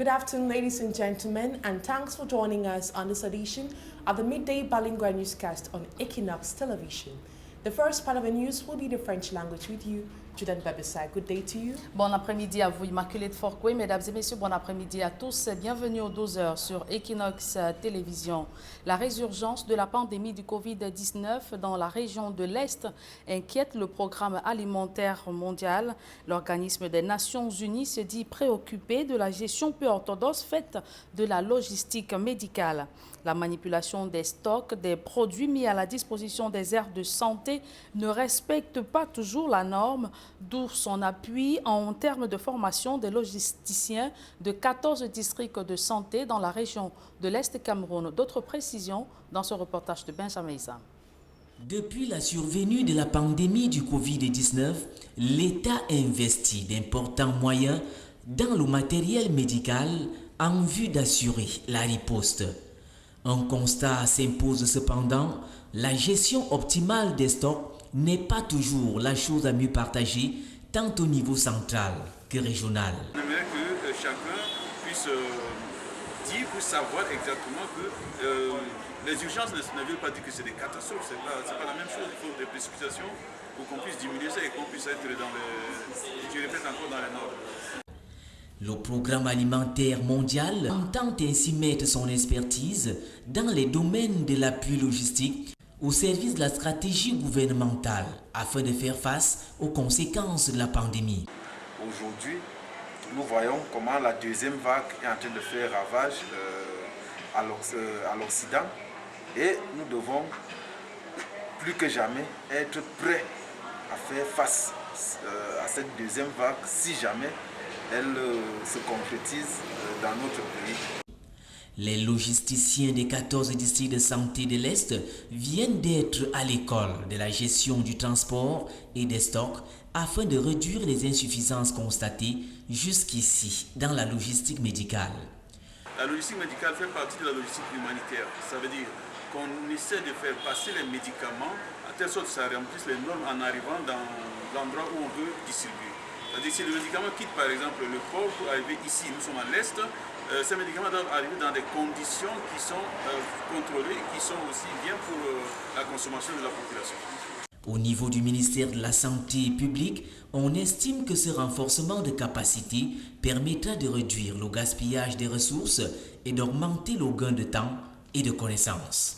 afternoon, ladies and gentlemen, and thanks for joining us on this edition of the Midday Bilingual Newscast on Equinox Television. The first part of the news will be the French language with you. Judan Babessai, good day to you. Bon après-midi à vous, Immaculée Forquet. Mesdames et messieurs, bon après-midi à tous. Bienvenue aux 12h sur Equinox Télévision. La résurgence de la pandémie du Covid-19 dans la région de l'Est inquiète le programme alimentaire mondial. L'organisme des Nations Unies se dit préoccupé de la gestion peu orthodoxe faite de la logistique médicale. La manipulation des stocks des produits mis à la disposition des aires de santé ne respecte pas toujours la norme, d'où son appui en termes de formation des logisticiens de 14 districts de santé dans la région de l'Est Cameroun. D'autres précisions dans ce reportage de Benjamin Issa. Depuis la survenue de la pandémie du Covid-19, l'État investit d'importants moyens dans le matériel médical en vue d'assurer la riposte. Un constat s'impose cependant, la gestion optimale des stocks n'est pas toujours la chose à mieux partager, tant au niveau central que régional. J'aimerais que chacun puisse savoir exactement que les urgences ne veulent pas dire que c'est des catastrophes, c'est pas la même chose, il faut des précipitations pour qu'on puisse diminuer ça et qu'on puisse être dans les, je répète encore, dans les normes. Le programme alimentaire mondial entend ainsi mettre son expertise dans les domaines de l'appui logistique au service de la stratégie gouvernementale afin de faire face aux conséquences de la pandémie. Aujourd'hui, nous voyons comment la deuxième vague est en train de faire ravage à l'Occident et nous devons plus que jamais être prêts à faire face à cette deuxième vague si jamais elle se concrétise dans notre pays. Les logisticiens des 14 districts de santé de l'Est viennent d'être à l'école de la gestion du transport et des stocks afin de réduire les insuffisances constatées jusqu'ici dans la logistique médicale. La logistique médicale fait partie de la logistique humanitaire. Ça veut dire qu'on essaie de faire passer les médicaments à telle sorte que ça remplisse les normes en arrivant dans l'endroit où on veut distribuer. C'est-à-dire si le médicament quitte par exemple le port pour arriver ici, nous sommes à l'Est, ces médicaments doivent arriver dans des conditions qui sont contrôlées et qui sont aussi bien pour la consommation de la population. Au niveau du ministère de la Santé publique, on estime que ce renforcement de capacité permettra de réduire le gaspillage des ressources et d'augmenter le gain de temps et de connaissances.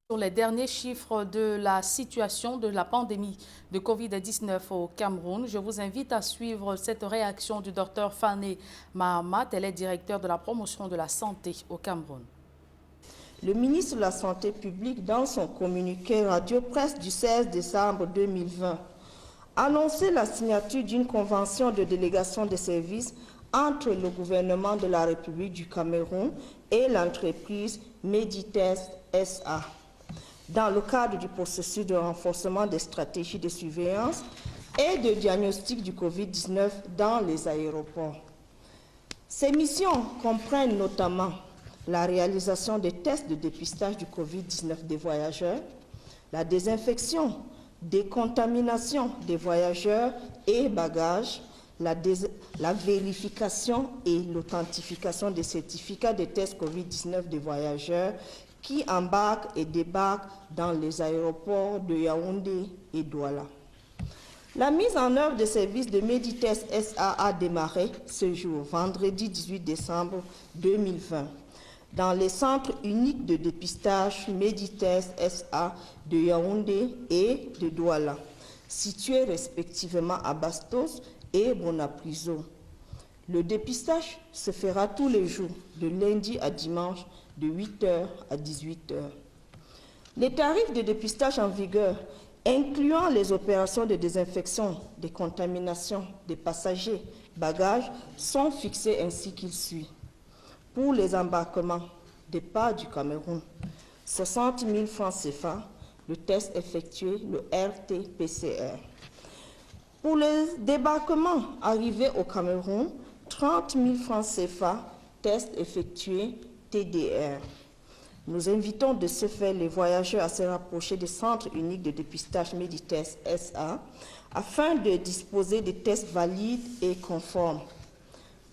Sur les derniers chiffres de la situation de la pandémie de Covid-19 au Cameroun, je vous invite à suivre cette réaction du Dr Fané Mahamat. Elle est directeur de la promotion de la santé au Cameroun. Le ministre de la Santé publique, dans son communiqué radio-presse du 16 décembre 2020, a annoncé la signature d'une convention de délégation de services entre le gouvernement de la République du Cameroun et l'entreprise Meditest SA. Dans le cadre du processus de renforcement des stratégies de surveillance et de diagnostic du Covid-19 dans les aéroports. Ces missions comprennent notamment la réalisation des tests de dépistage du Covid-19 des voyageurs, la désinfection, décontamination des voyageurs et bagages, la vérification et l'authentification des certificats de tests Covid-19 des voyageurs qui embarquent et débarquent dans les aéroports de Yaoundé et Douala. La mise en œuvre des services de Meditest SA a démarré ce jour, vendredi 18 décembre 2020, dans les centres uniques de dépistage Meditest SA de Yaoundé et de Douala, situés respectivement à Bastos et Bonapriso. Le dépistage se fera tous les jours, de lundi à dimanche, de 8h à 18h. Les tarifs de dépistage en vigueur, incluant les opérations de désinfection, des contaminations des passagers, bagages, sont fixés ainsi qu'il suit. Pour les embarquements, départ du Cameroun, 60 000 francs CFA, le test effectué, le RT-PCR. Pour les débarquements arrivés au Cameroun, 30 000 francs CFA, test effectué, TDR. Nous invitons de ce fait les voyageurs à se rapprocher des centres uniques de dépistage Meditest SA afin de disposer de tests valides et conformes.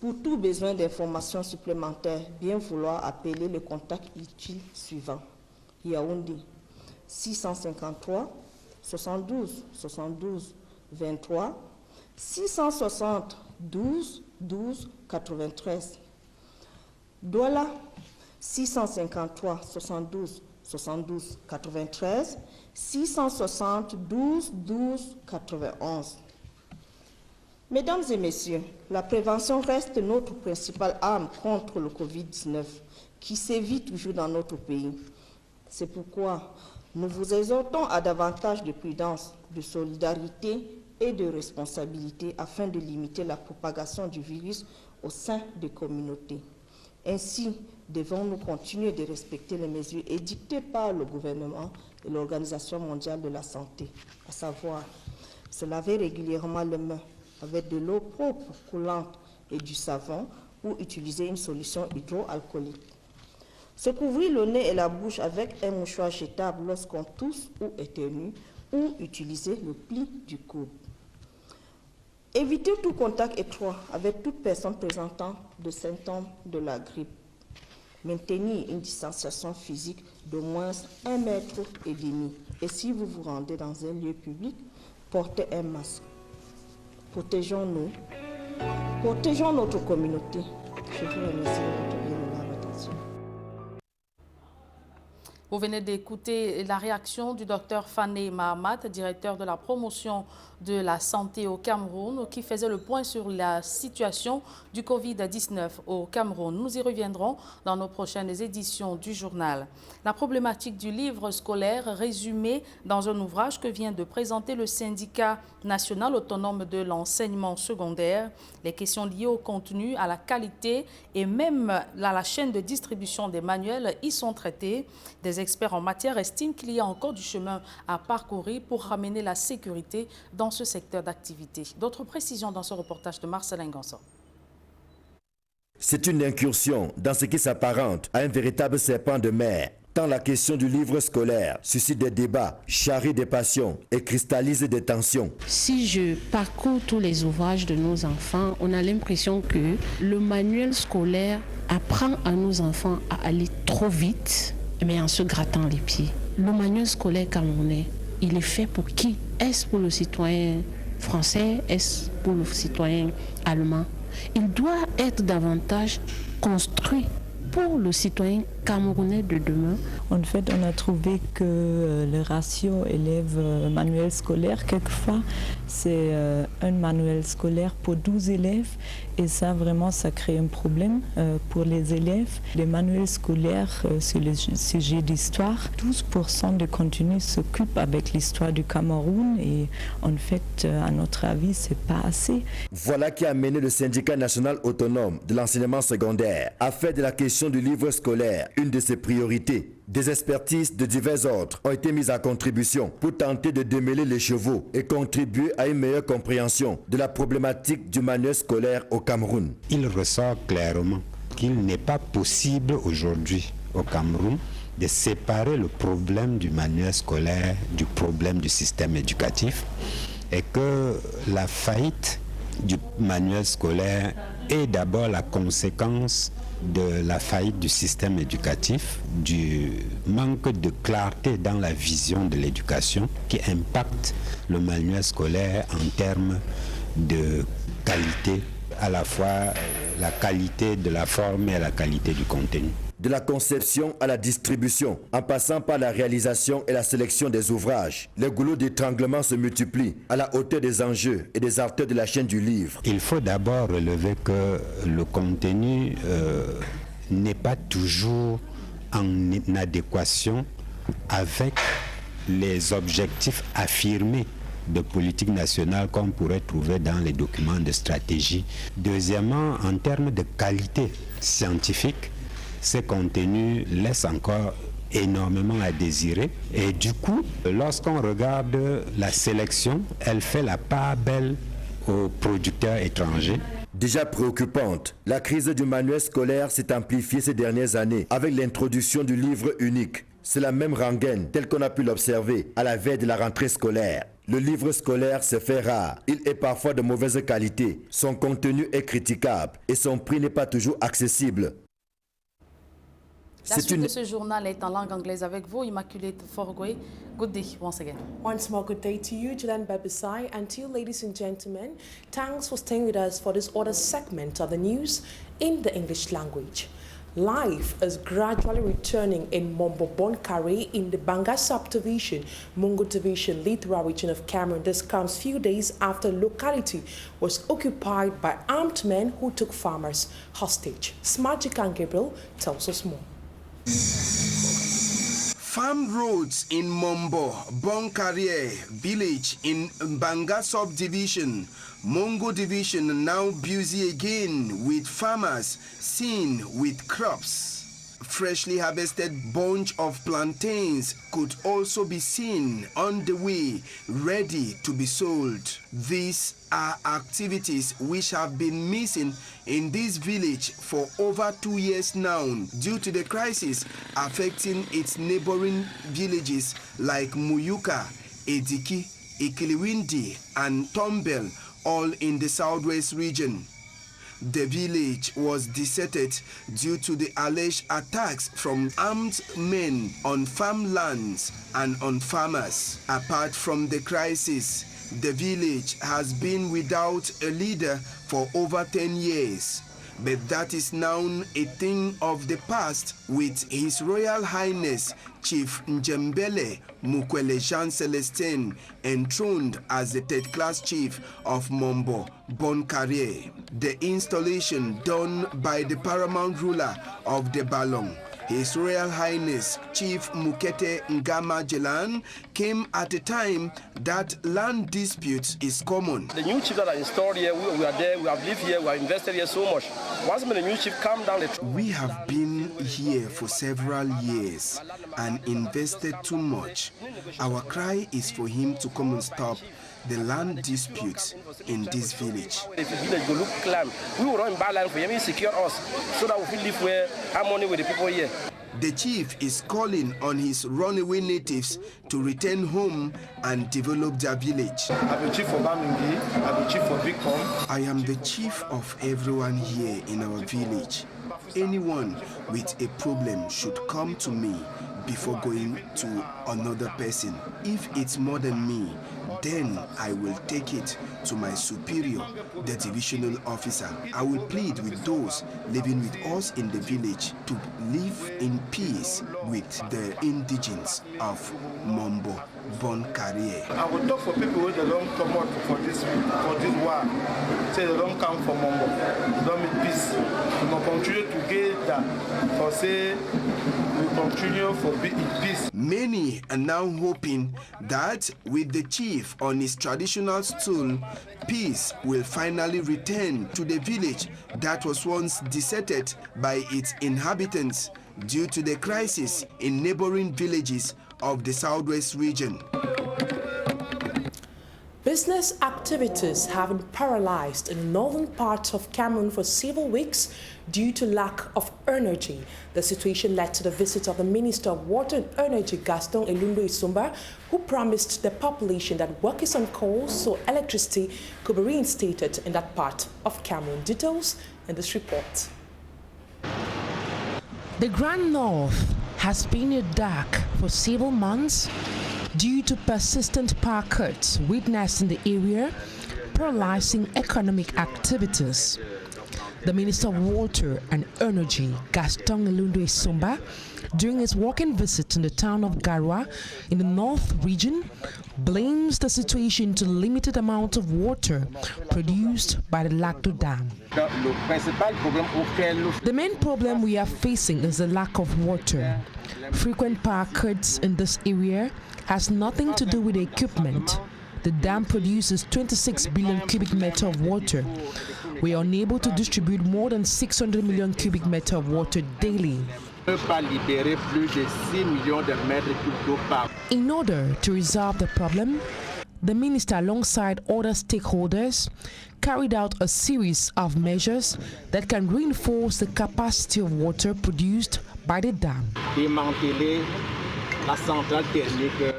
Pour tout besoin d'informations supplémentaires, bien vouloir appeler le contact utile suivant. Yaoundé 653 72 72 23 660 12 12 93. Douala 653 72 72 93 660 12 12 91. Mesdames et messieurs, la prévention reste notre principale arme contre le Covid-19 qui sévit toujours dans notre pays. C'est pourquoi nous vous exhortons à davantage de prudence, de solidarité et de responsabilité afin de limiter la propagation du virus au sein des communautés. Ainsi, devons-nous continuer de respecter les mesures édictées par le gouvernement et l'Organisation mondiale de la santé, à savoir se laver régulièrement les mains avec de l'eau propre, coulante et du savon ou utiliser une solution hydroalcoolique. Se couvrir le nez et la bouche avec un mouchoir jetable lorsqu'on tousse ou éternue ou utiliser le pli du coude. Éviter tout contact étroit avec toute personne présentant des symptômes de la grippe. Maintenir une distanciation physique d'au moins 1,5 mètre. Et si vous vous rendez dans un lieu public, portez un masque. Protégeons-nous, protégeons notre communauté. Je vous remercie de votre attention. Vous venez d'écouter la réaction du docteur Fané Mahamat, directeur de la promotion de la santé au Cameroun, qui faisait le point sur la situation du Covid-19 au Cameroun. Nous y reviendrons dans nos prochaines éditions du journal. La problématique du livre scolaire résumée dans un ouvrage que vient de présenter le syndicat national autonome de l'enseignement secondaire. Les questions liées au contenu, à la qualité et même à la chaîne de distribution des manuels y sont traitées. Des experts en matière estiment qu'il y a encore du chemin à parcourir pour ramener la sécurité dans ce secteur d'activité. D'autres précisions dans ce reportage de Marcelin Ganson. C'est une incursion dans ce qui s'apparente à un véritable serpent de mer, tant la question du livre scolaire suscite des débats, charrie des passions et cristallise des tensions. Si je parcours tous les ouvrages de nos enfants, on a l'impression que le manuel scolaire apprend à nos enfants à aller trop vite, mais en se grattant les pieds. Le manuel scolaire camerounais, il est fait pour qui? Est-ce pour le citoyen français? Est-ce pour le citoyen allemand? Il doit être davantage construit pour le citoyen camerounais de demain. En fait, on a trouvé que le ratio élève-manuel scolaire, quelquefois, c'est un manuel scolaire pour 12 élèves. Et ça, vraiment, ça crée un problème pour les élèves. Les manuels scolaires sur le sujet d'histoire, 12% de contenu s'occupe avec l'histoire du Cameroun. Et en fait, à notre avis, c'est pas assez. Voilà qui a amené le syndicat national autonome de l'enseignement secondaire à faire de la question du livre scolaire une de ses priorités. Des expertises de divers ordres ont été mises à contribution pour tenter de démêler les chevaux et contribuer à une meilleure compréhension de la problématique du manuel scolaire au Cameroun. Il ressort clairement qu'il n'est pas possible aujourd'hui au Cameroun de séparer le problème du manuel scolaire du problème du système éducatif et que la faillite du manuel scolaire est d'abord la conséquence de la faillite du système éducatif, du manque de clarté dans la vision de l'éducation qui impacte le manuel scolaire en termes de qualité, à la fois la qualité de la forme et la qualité du contenu. De la conception à la distribution, en passant par la réalisation et la sélection des ouvrages, les goulots d'étranglement se multiplient à la hauteur des enjeux et des acteurs de la chaîne du livre. Il faut d'abord relever que le contenu n'est pas toujours en adéquation avec les objectifs affirmés de politique nationale qu'on pourrait trouver dans les documents de stratégie. Deuxièmement, en termes de qualité scientifique, ces contenus laissent encore énormément à désirer. Et du coup, lorsqu'on regarde la sélection, elle fait la part belle aux producteurs étrangers. Déjà préoccupante, la crise du manuel scolaire s'est amplifiée ces dernières années avec l'introduction du livre unique. C'est la même rengaine telle qu'on a pu l'observer à la veille de la rentrée scolaire. Le livre scolaire se fait rare. Il est parfois de mauvaise qualité. Son contenu est critiquable et son prix n'est pas toujours accessible. La suite de ce journal est en langue anglaise avec vous, Immaculate Forgwe. Good day once again. Once more, good day to you, Julian Babisai, and to you, ladies and gentlemen. Thanks for staying with us for this other segment of the news in the English language. Life is gradually returning in Mombo Bonkare in the Banga subdivision, Mungo Division, Lithra region of Cameroon. This comes few days after the locality was occupied by armed men who took farmers hostage. Smajikan Gabriel tells us more. Farm roads in Mombo Bonkare village in Banga subdivision, Mongo division now busy again with farmers seen with crops. Freshly harvested bunch of plantains could also be seen on the way, ready to be sold. These are activities which have been missing in this village for over 2 years now due to the crisis affecting its neighboring villages like Muyuka, Ediki, Ikiliwindi and Tombel, all in the southwest region. The village was deserted due to the alleged attacks from armed men on farmlands and on farmers. Apart from the crisis, the village has been without a leader for over 10 years. But that is now a thing of the past with His Royal Highness Chief Njembele Mukwele Jean Celestin enthroned as the third-class chief of Mombo Bonkare. The installation done by the paramount ruler of the Balong, His Royal Highness Chief Mukete Ngama Jelan, came at a time that land disputes is common. The new chief that are installed here, we are there, we have lived here, we have invested here so much. Once the new chief come down the We have been here for several years and invested too much. Our cry is for him to come and stop the land disputes in this village. If the village go look climb, we will run bad land for him, he secure us so that we will live where harmony with the people here. The chief is calling on his runaway natives to return home and develop their village. I'm the chief for Bamingi, I'm the chief for Bigcom. I am the chief of everyone here in our village. Anyone with a problem should come to me before going to another person. If it's more than me, then I will take it to my superior, the divisional officer. I will plead with those living with us in the village to live in peace with the indigents of Mombo Bonkare. I will talk for people who don't come out for this war. Say they don't come for Mombo. They don't make peace. We will continue together for say we continue for peace. Many are now hoping that with the chief on his traditional stool, peace will finally return to the village that was once deserted by its inhabitants due to the crisis in neighboring villages of the southwest region. Business activities have been paralyzed in the northern parts of Cameroon for several weeks due to lack of energy. The situation led to the visit of the Minister of Water and Energy, Gaston Elundo Isumba, who promised the population that work is on coal so electricity could be reinstated in that part of Cameroon. Details in this report. The Grand North has been in the dark for several months due to persistent power cuts witnessed in the area, paralyzing economic activities. The Minister of Water and Energy, Gaston Elundo Isumba, during his walking visit in the town of Garwa in the North region, blames the situation to the limited amount of water produced by the Lacto Dam. The main problem we are facing is the lack of water. Frequent power cuts in this area has nothing to do with the equipment. The dam produces 26 billion cubic meter of water. We are unable to distribute more than 600 million cubic meter of water daily. In order to resolve the problem, the minister, alongside other stakeholders, carried out a series of measures that can reinforce the capacity of water produced by the dam.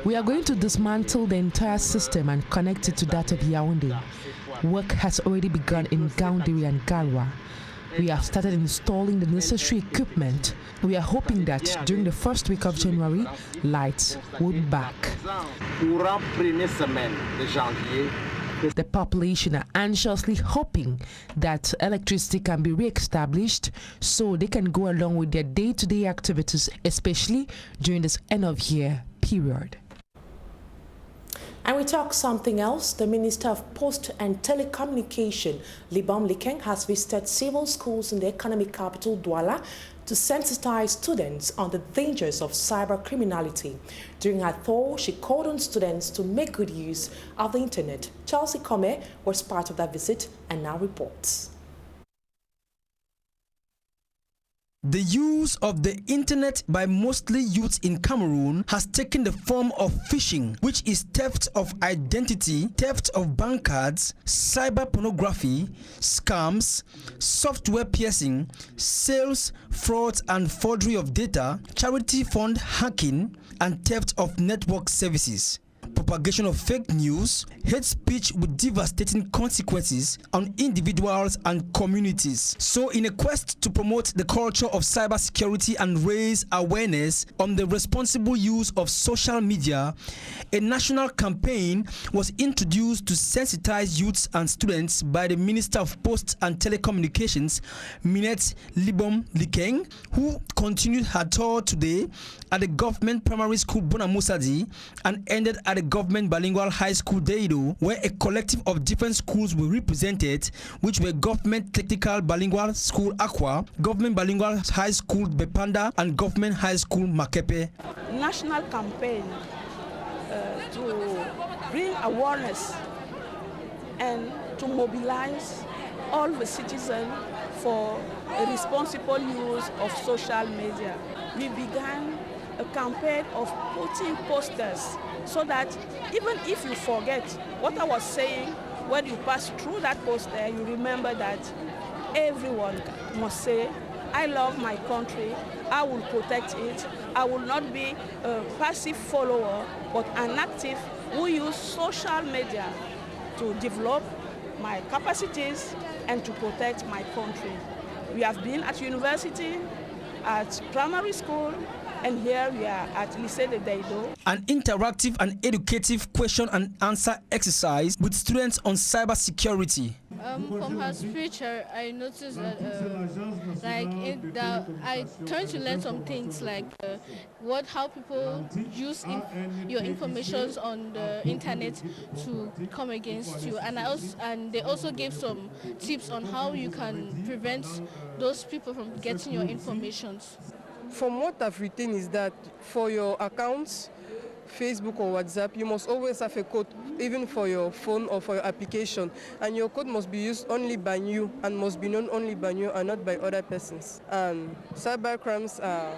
We are going to dismantle the entire system and connect it to that of Yaoundé. Work has already begun in Gaoundé and Galwa. We have started installing the necessary equipment. We are hoping that during the first week of January, lights will be back. The population are anxiously hoping that electricity can be re-established so they can go along with their day-to-day activities, especially during this end-of-year period. And we talk something else. The Minister of Post and Telecommunication, Libom Likeng, has visited several schools in the economic capital, Douala, to sensitize students on the dangers of cyber criminality. During her tour, she called on students to make good use of the internet. Chelsea Kome was part of that visit and now reports. The use of the internet by mostly youths in Cameroon has taken the form of phishing, which is theft of identity, theft of bank cards, cyber pornography, scams, software piercing, sales, frauds and forgery of data, charity fund hacking, and theft of network services. Propagation of fake news, hate speech with devastating consequences on individuals and communities. So in a quest to promote the culture of cybersecurity and raise awareness on the responsible use of social media, a national campaign was introduced to sensitize youths and students by the Minister of Posts and Telecommunications, Minette Libom Likeng, who continued her tour today at the government primary school Bonamoussadi and ended at the government bilingual high school Deido, where a collective of different schools were represented, which were government technical bilingual school Aqua, government bilingual high school Bepanda, and government high school Makepe. National campaign to bring awareness and to mobilize all the citizens for a responsible use of social media. We began a campaign of putting posters so that even if you forget what I was saying, when you pass through that poster, you remember that everyone must say, I love my country, I will protect it, I will not be a passive follower, but an active who use social media to develop my capacities and to protect my country. We have been at university, at primary school, and here we are at Lycée de Deido. An interactive and educative question and answer exercise with students on cybersecurity. From her speech, I noticed that I trying to learn some things like how people use your information on the internet to come against you, and they also gave some tips on how you can prevent those people from getting your information. From what I've written is that for your accounts, Facebook or WhatsApp, you must always have a code, even for your phone or for your application. And your code must be used only by you and must be known only by you and not by other persons. And cybercrimes are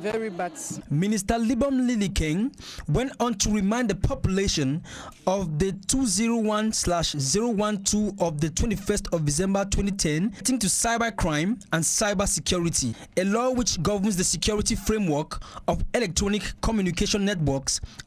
very bad. Minister Libom Likeng went on to remind the population of the 201/012 of the 21st of December 2010 relating to cybercrime and cybersecurity, a law which governs the security framework of electronic communication networks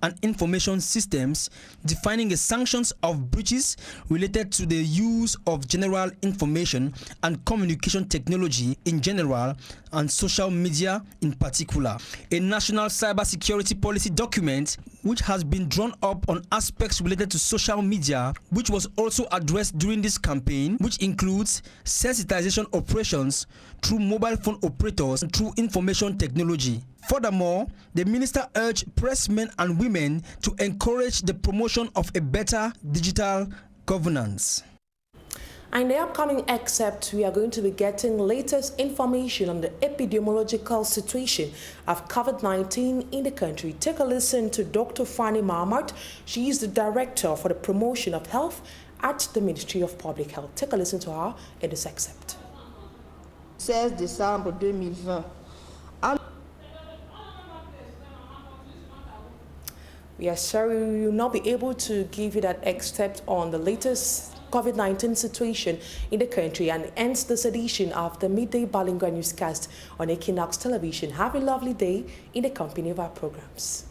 and information systems, defining the sanctions of breaches related to the use of general information and communication technology in general and social media in particular. A national cybersecurity policy document which has been drawn up on aspects related to social media, which was also addressed during this campaign, which includes sensitization operations through mobile phone operators and through information technology. Furthermore, the minister urged pressmen and women to encourage the promotion of a better digital governance. In the upcoming excerpt, we are going to be getting latest information on the epidemiological situation of COVID-19 in the country. Take a listen to Dr. Fanny Mahmoud. She is the Director for the Promotion of Health at the Ministry of Public Health. Take a listen to her in this excerpt. 16 décembre 2020. We are sorry we will not be able to give you that excerpt on the latest COVID-19 situation in the country and ends this edition of the Midday Balingua Newscast on Equinox Television. Have a lovely day in the company of our programs.